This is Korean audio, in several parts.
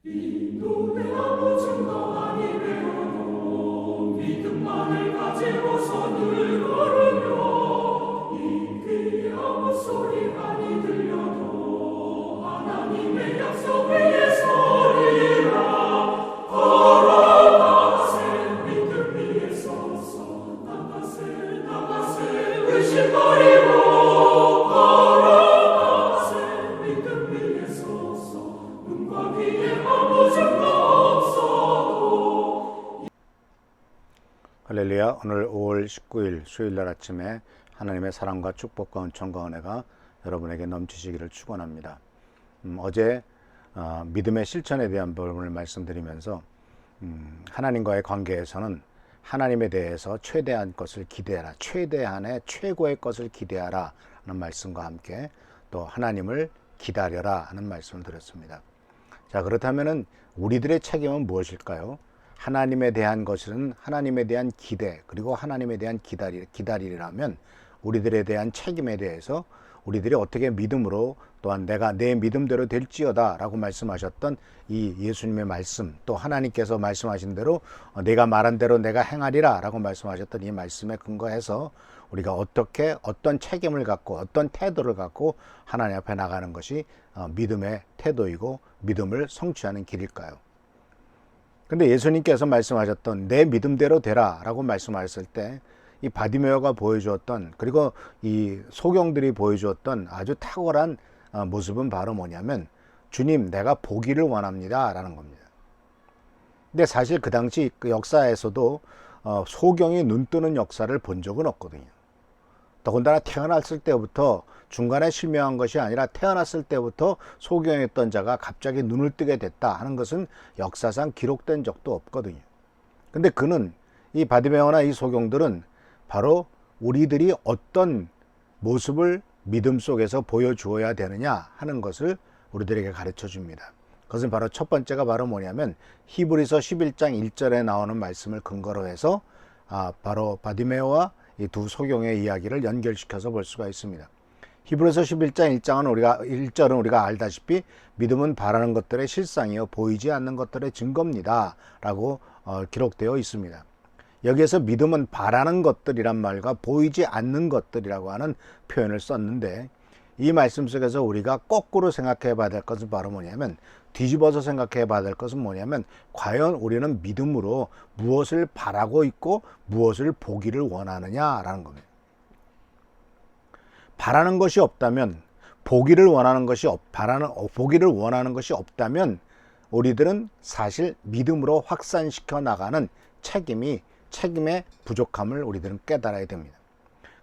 인도의 아무 증거 아니 되어도 믿음만을 가지고서 늘 걸으며 이 귀에 아무 소리 아니 들려도 하나님의 약속 위에 서리라. 걸어가세 믿음 위에 서서 나가세 의심 버리고 걸어가세 믿음 위에 서서 눈과 귀에 아무 증거 없어도. 할렐루야. 오늘 5월 19일 수요일날 아침에 하나님의 사랑과 축복과 은총과 은혜가 여러분에게 넘치시기를 축원합니다. 어제 믿음의 실천에 대한 부분을 말씀드리면서 하나님과의 관계에서는 하나님에 대해서 최대한 것을 기대하라, 최대한의 최고의 것을 기대하라 하는 말씀과 함께 또 하나님을 기다려라 하는 말씀을 드렸습니다. 자, 그렇다면은 우리들의 책임은 무엇일까요? 하나님에 대한 것은 하나님에 대한 기대, 그리고 하나님에 대한 기다리라면 우리들에 대한 책임에 대해서 우리들이 어떻게 믿음으로 또한 내가 내 믿음대로 될지어다 라고 말씀하셨던 이 예수님의 말씀, 또 하나님께서 말씀하신 대로 내가 말한 대로 내가 행하리라 라고 말씀하셨던 이 말씀에 근거해서 우리가 어떻게 어떤 책임을 갖고 어떤 태도를 갖고 하나님 앞에 나가는 것이 믿음의 태도이고 믿음을 성취하는 길일까요? 근데 예수님께서 말씀하셨던 내 믿음대로 되라 라고 말씀하셨을 때 이 바디메오가 보여주었던, 그리고 이 소경들이 보여주었던 아주 탁월한 모습은 바로 뭐냐면 주님, 내가 보기를 원합니다 라는 겁니다. 근데 사실 그 당시 그 역사에서도 소경이 눈 뜨는 역사를 본 적은 없거든요. 더군다나 태어났을 때부터 중간에 실명한 것이 아니라 태어났을 때부터 소경이었던 자가 갑자기 눈을 뜨게 됐다 하는 것은 역사상 기록된 적도 없거든요. 근데 그는, 이 바디메오나 이 소경들은 바로 우리들이 어떤 모습을 믿음 속에서 보여주어야 되느냐 하는 것을 우리들에게 가르쳐 줍니다. 그것은 바로 첫 번째가 바로 뭐냐면 히브리서 11장 1절에 나오는 말씀을 근거로 해서 바로 바디메오와 이 두 소경의 이야기를 연결시켜서 볼 수가 있습니다. 히브리서 11장 1절은 우리가 알다시피 믿음은 바라는 것들의 실상이요 보이지 않는 것들의 증거입니다 라고 기록되어 있습니다. 여기에서 믿음은 바라는 것들이란 말과 보이지 않는 것들이라고 하는 표현을 썼는데, 이 말씀 속에서 우리가 거꾸로 생각해 봐야 될 것은 바로 뭐냐면, 뒤집어서 생각해 봐야 될 것은 뭐냐면, 과연 우리는 믿음으로 무엇을 바라고 있고 무엇을 보기를 원하느냐라는 겁니다. 바라는 것이 없다면, 보기를 원하는 것이 없다면 우리들은 사실 믿음으로 확산시켜 나가는 책임의 부족함을 우리들은 깨달아야 됩니다.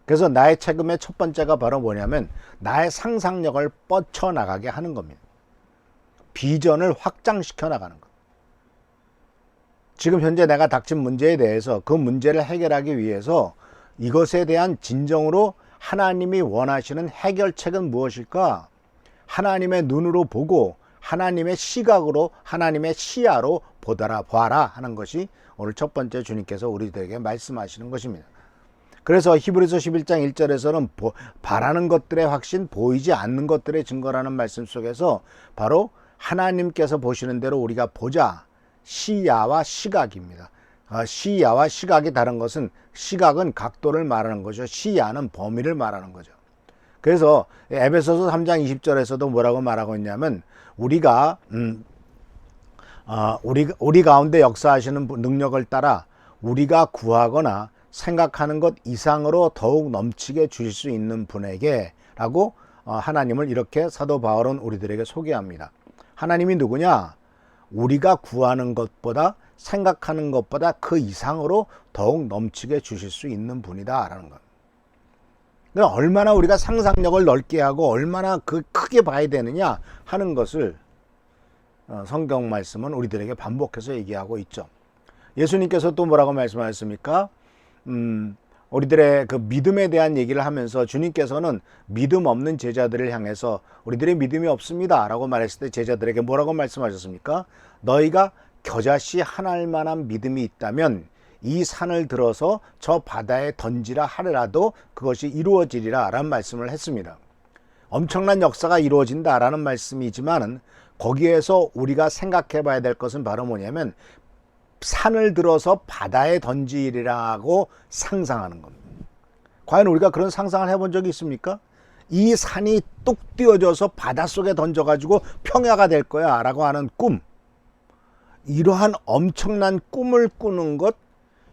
그래서 나의 책임의 첫 번째가 바로 뭐냐면 나의 상상력을 뻗쳐나가게 하는 겁니다. 비전을 확장시켜 나가는 것. 지금 현재 내가 닥친 문제에 대해서 그 문제를 해결하기 위해서 이것에 대한 진정으로 하나님이 원하시는 해결책은 무엇일까? 하나님의 눈으로 보고 하나님의 시각으로, 하나님의 시야로 봐라 하는 것이 오늘 첫 번째 주님께서 우리들에게 말씀하시는 것입니다. 그래서 히브리서 11장 1절에서는 바라는 것들의 확신, 보이지 않는 것들의 증거라는 말씀 속에서 바로 하나님께서 보시는 대로 우리가 보자, 시야와 시각입니다. 시야와 시각이 다른 것은, 시각은 각도를 말하는 거죠. 시야는 범위를 말하는 거죠. 그래서 에베소서 3장 20절에서도 뭐라고 말하고 있냐면 우리가 우리 가운데 역사하시는 능력을 따라 우리가 구하거나 생각하는 것 이상으로 더욱 넘치게 주실 수 있는 분에게 라고 하나님을 이렇게 사도 바울은 우리들에게 소개합니다. 하나님이 누구냐? 우리가 구하는 것보다 생각하는 것보다 그 이상으로 더욱 넘치게 주실 수 있는 분이다 라는 것. 얼마나 우리가 상상력을 넓게 하고 얼마나 크게 봐야 되느냐 하는 것을 성경 말씀은 우리들에게 반복해서 얘기하고 있죠. 예수님께서 또 뭐라고 말씀하셨습니까? 우리들의 그 믿음에 대한 얘기를 하면서 주님께서는 믿음 없는 제자들을 향해서 우리들의 믿음이 없습니다 라고 말했을 때 제자들에게 뭐라고 말씀하셨습니까? 너희가 겨자씨 하나일 만한 믿음이 있다면 이 산을 들어서 저 바다에 던지라 하더라도 그것이 이루어지리라 라는 말씀을 했습니다. 엄청난 역사가 이루어진다라는 말씀이지만은 거기에서 우리가 생각해 봐야 될 것은 바로 뭐냐면 산을 들어서 바다에 던지리라고 상상하는 겁니다. 과연 우리가 그런 상상을 해본 적이 있습니까? 이 산이 뚝 띄워져서 바닷속에 던져가지고 평야가 될 거야 라고 하는 꿈, 이러한 엄청난 꿈을 꾸는 것,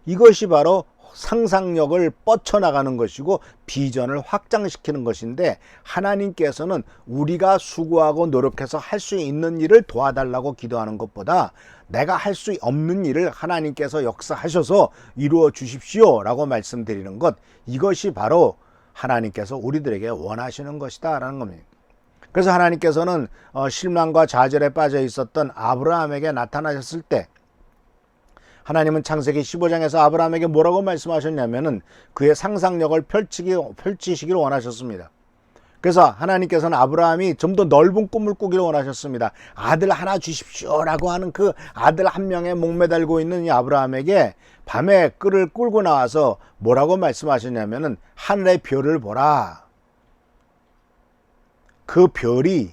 이것이 바로 상상력을 뻗쳐나가는 것이고 비전을 확장시키는 것인데, 하나님께서는 우리가 수고하고 노력해서 할 수 있는 일을 도와달라고 기도하는 것보다 내가 할 수 없는 일을 하나님께서 역사하셔서 이루어 주십시오 라고 말씀드리는 것, 이것이 바로 하나님께서 우리들에게 원하시는 것이다 라는 겁니다. 그래서 하나님께서는 실망과 좌절에 빠져 있었던 아브라함에게 나타나셨을 때, 하나님은 창세기 15장에서 아브라함에게 뭐라고 말씀하셨냐면은 그의 상상력을 펼치시기를 원하셨습니다. 그래서 하나님께서는 아브라함이 좀 더 넓은 꿈을 꾸기를 원하셨습니다. 아들 하나 주십시오라고 하는 그 아들 한 명에 목매달고 있는 이 아브라함에게 밤에 끈을 끌고 나와서 뭐라고 말씀하셨냐면은 하늘의 별을 보라. 그 별이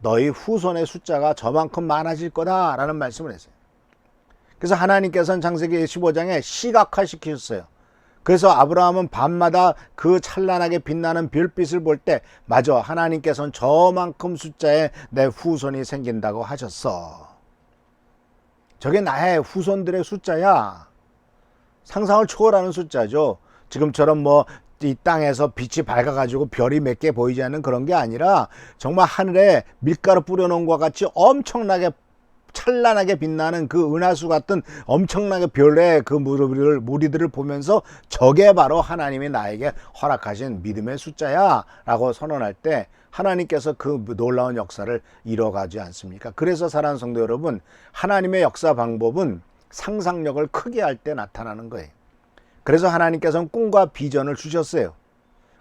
너희 후손의 숫자가 저만큼 많아질 거다라는 말씀을 했어요. 그래서 하나님께서는 창세기 15장에 시각화시키셨어요. 그래서 아브라함은 밤마다 그 찬란하게 빛나는 별빛을 볼 때, 맞아, 하나님께서는 저만큼 숫자에 내 후손이 생긴다고 하셨어. 저게 나의 후손들의 숫자야. 상상을 초월하는 숫자죠. 지금처럼 이 땅에서 빛이 밝아가지고 별이 몇 개 보이지 않는 그런 게 아니라 정말 하늘에 밀가루 뿌려놓은 것과 같이 엄청나게 찬란하게 빛나는 그 은하수 같은 엄청나게 별의 그 무리들을 보면서 저게 바로 하나님이 나에게 허락하신 믿음의 숫자야 라고 선언할 때 하나님께서 그 놀라운 역사를 이뤄가지 않습니까? 그래서 사랑하는 성도 여러분, 하나님의 역사 방법은 상상력을 크게 할 때 나타나는 거예요. 그래서 하나님께서는 꿈과 비전을 주셨어요.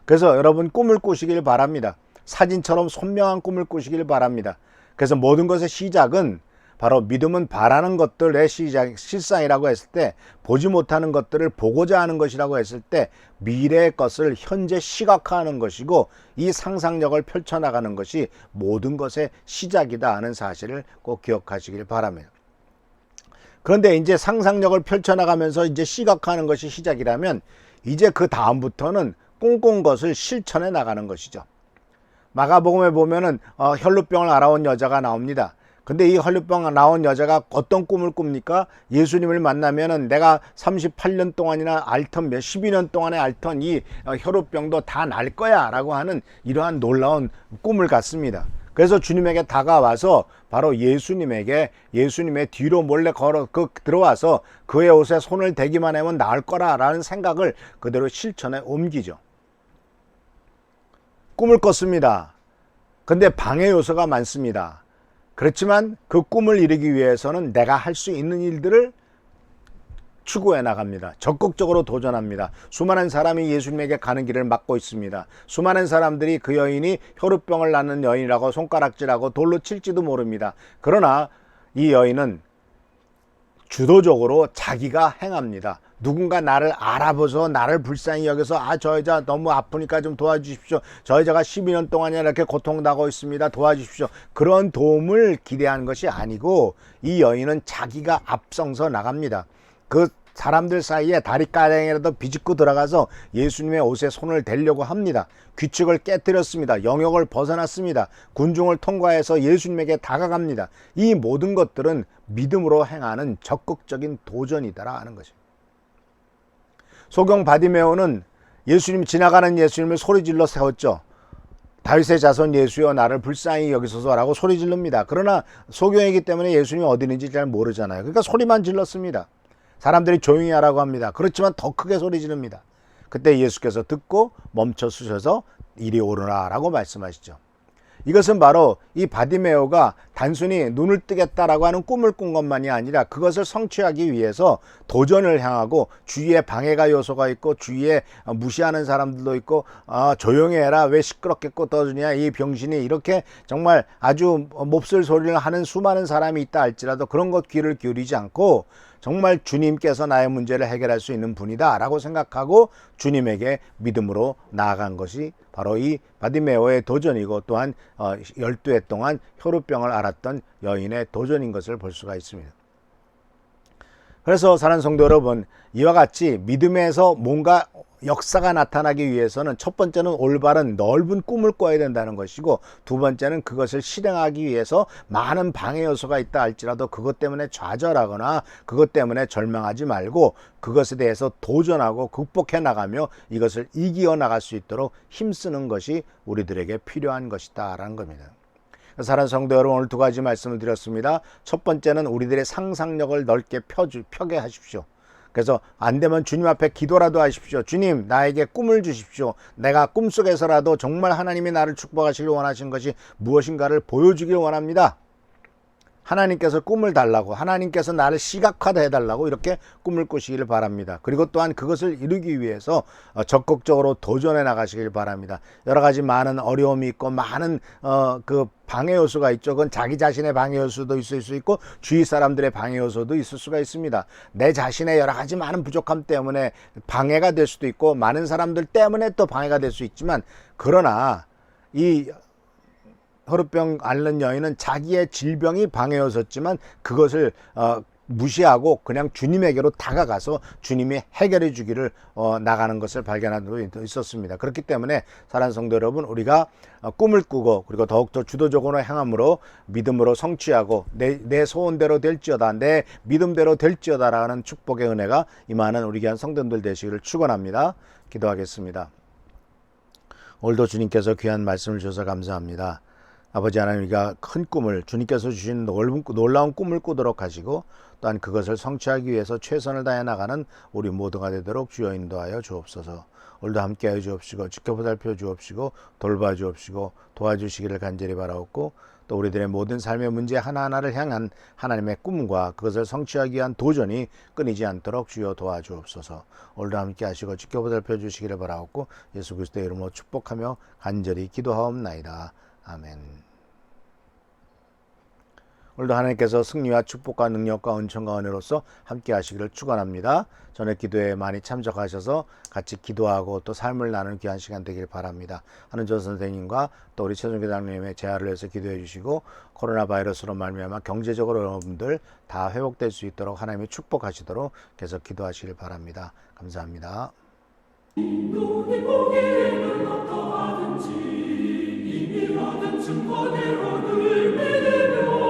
그래서 여러분 꿈을 꾸시길 바랍니다. 사진처럼 선명한 꿈을 꾸시길 바랍니다. 그래서 모든 것의 시작은 바로 믿음은 바라는 것들의 실상이라고 했을 때, 보지 못하는 것들을 보고자 하는 것이라고 했을 때 미래의 것을 현재 시각화하는 것이고, 이 상상력을 펼쳐나가는 것이 모든 것의 시작이다 하는 사실을 꼭 기억하시길 바랍니다. 그런데 이제 상상력을 펼쳐나가면서 이제 시각화하는 것이 시작이라면, 이제 그 다음부터는 꿈꾼 것을 실천해 나가는 것이죠. 마가복음에 보면은 혈루병을 앓아온 여자가 나옵니다. 근데 이 혈루병 나온 여자가 어떤 꿈을 꿉니까? 예수님을 만나면은 내가 38년 동안이나 앓던 12년 동안에 앓던 이 혈루병도 다 날 거야 라고 하는 이러한 놀라운 꿈을 갖습니다. 그래서 주님에게 다가와서 바로 예수님의 뒤로 몰래 들어와서 그의 옷에 손을 대기만 하면 나을 거라라는 생각을 그대로 실천에 옮기죠. 꿈을 꿨습니다. 근데 방해 요소가 많습니다. 그렇지만 그 꿈을 이루기 위해서는 내가 할 수 있는 일들을 추구해 나갑니다. 적극적으로 도전합니다. 수많은 사람이 예수님에게 가는 길을 막고 있습니다. 수많은 사람들이 그 여인이 혈루병을 낳는 여인이라고 손가락질하고 돌로 칠지도 모릅니다. 그러나 이 여인은 주도적으로 자기가 행합니다. 누군가 나를 알아보서 나를 불쌍히 여겨서 저 여자 너무 아프니까 좀 도와주십시오. 저 여자가 12년 동안이나 이렇게 고통당하고 있습니다. 도와주십시오. 그런 도움을 기대하는 것이 아니고 이 여인은 자기가 앞서서 나갑니다. 그 사람들 사이에 다리가량이라도 비집고 들어가서 예수님의 옷에 손을 대려고 합니다. 규칙을 깨뜨렸습니다. 영역을 벗어났습니다. 군중을 통과해서 예수님에게 다가갑니다. 이 모든 것들은 믿음으로 행하는 적극적인 도전이다라 하는 것입니다. 소경 바디메오는 지나가는 예수님을 소리질러 세웠죠. 다윗의 자손 예수여 나를 불쌍히 여기소서라고 소리 지릅니다. 그러나 소경이기 때문에 예수님이 어디 있는지 잘 모르잖아요. 그러니까 소리만 질렀습니다. 사람들이 조용히 하라고 합니다. 그렇지만 더 크게 소리 지릅니다. 그때 예수께서 듣고 멈춰 서셔서 이리 오르라 라고 말씀하시죠. 이것은 바로 이 바디메오가 단순히 눈을 뜨겠다라고 하는 꿈을 꾼 것만이 아니라 그것을 성취하기 위해서 도전을 향하고 주위에 방해가 요소가 있고 주위에 무시하는 사람들도 있고 조용히 해라 왜 시끄럽게 떠드냐 이 병신이 이렇게 정말 아주 몹쓸 소리를 하는 수많은 사람이 있다 할지라도 그런 것 귀를 기울이지 않고 정말 주님께서 나의 문제를 해결할 수 있는 분이다 라고 생각하고 주님에게 믿음으로 나아간 것이 바로 이 바디메오의 도전이고 또한 12해 동안 혈우병을 앓았던 여인의 도전인 것을 볼 수가 있습니다. 그래서 사랑하는 성도 여러분, 이와 같이 믿음에서 뭔가 역사가 나타나기 위해서는 첫 번째는 올바른 넓은 꿈을 꿔야 된다는 것이고, 두 번째는 그것을 실행하기 위해서 많은 방해 요소가 있다 할지라도 그것 때문에 좌절하거나 그것 때문에 절망하지 말고 그것에 대해서 도전하고 극복해 나가며 이것을 이기어 나갈 수 있도록 힘쓰는 것이 우리들에게 필요한 것이다 라는 겁니다. 사랑하는 성도 여러분, 오늘 두 가지 말씀을 드렸습니다. 첫 번째는 우리들의 상상력을 넓게 펴게 하십시오. 그래서 안 되면 주님 앞에 기도라도 하십시오. 주님, 나에게 꿈을 주십시오. 내가 꿈속에서라도 정말 하나님이 나를 축복하시길 원하신 것이 무엇인가를 보여주길 원합니다. 하나님께서 꿈을 달라고, 하나님께서 나를 시각화해 해달라고 이렇게 꿈을 꾸시기를 바랍니다. 그리고 또한 그것을 이루기 위해서 적극적으로 도전해 나가시길 바랍니다. 여러 가지 많은 어려움이 있고 많은 그 방해 요소가 있죠. 그건 자기 자신의 방해 요소도 있을 수 있고 주위 사람들의 방해 요소도 있을 수가 있습니다. 내 자신의 여러 가지 많은 부족함 때문에 방해가 될 수도 있고 많은 사람들 때문에 또 방해가 될 수 있지만, 그러나 이 혈우병 앓는 여인은 자기의 질병이 방해였었지만 그것을 무시하고 그냥 주님에게로 다가가서 주님이 해결해 주기를 나가는 것을 발견한 적이 있었습니다. 그렇기 때문에 사랑하는 성도 여러분, 우리가 꿈을 꾸고 그리고 더욱더 주도적으로 행함으로 믿음으로 성취하고 내 소원대로 될지어다, 내 믿음대로 될지어다 라는 축복의 은혜가 임하는 우리 귀한 성도들 되시기를 축원합니다. 기도하겠습니다. 오늘도 주님께서 귀한 말씀을 주셔서 감사합니다. 아버지 하나님, 우리가 큰 꿈을, 주님께서 주신 놀라운 꿈을 꾸도록 하시고 또한 그것을 성취하기 위해서 최선을 다해 나가는 우리 모두가 되도록 주여 인도하여 주옵소서. 오늘도 함께하여 주옵시고 지켜보살펴 주옵시고 돌봐 주옵시고 도와주시기를 간절히 바라옵고, 또 우리들의 모든 삶의 문제 하나하나를 향한 하나님의 꿈과 그것을 성취하기 위한 도전이 끊이지 않도록 주여 도와주옵소서. 오늘도 함께하시고 지켜보살펴 주시기를 바라옵고 예수 그리스도의 이름으로 축복하며 간절히 기도하옵나이다. 아멘. 오늘도 하나님께서 승리와 축복과 능력과 은총과 은혜로서 함께 하시기를 축원합니다. 저녁 기도에 많이 참석하셔서 같이 기도하고 또 삶을 나누는 귀한 시간 되길 바랍니다. 한은조 선생님과 또 우리 최종교장님의 재활을 위해서 기도해 주시고, 코로나 바이러스로 말미암아 경제적으로 여러분들 다 회복될 수 있도록 하나님이 축복하시도록 계속 기도하시길 바랍니다. 감사합니다. 눈이 보기에는 어떠하든지 이미 얻은 증거대로 늘 믿으며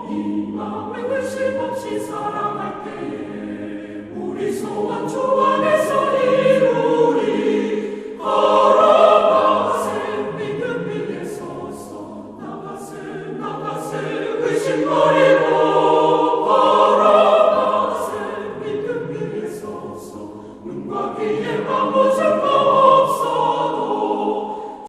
이 마음에 의심 없이 살아갈 때에 우리 소원 주 안에서 이루리. 걸어가세 믿음 위에 서서 나가세 의심 버리고 걸어가세 믿음 위에 서서 눈과 귀에 아무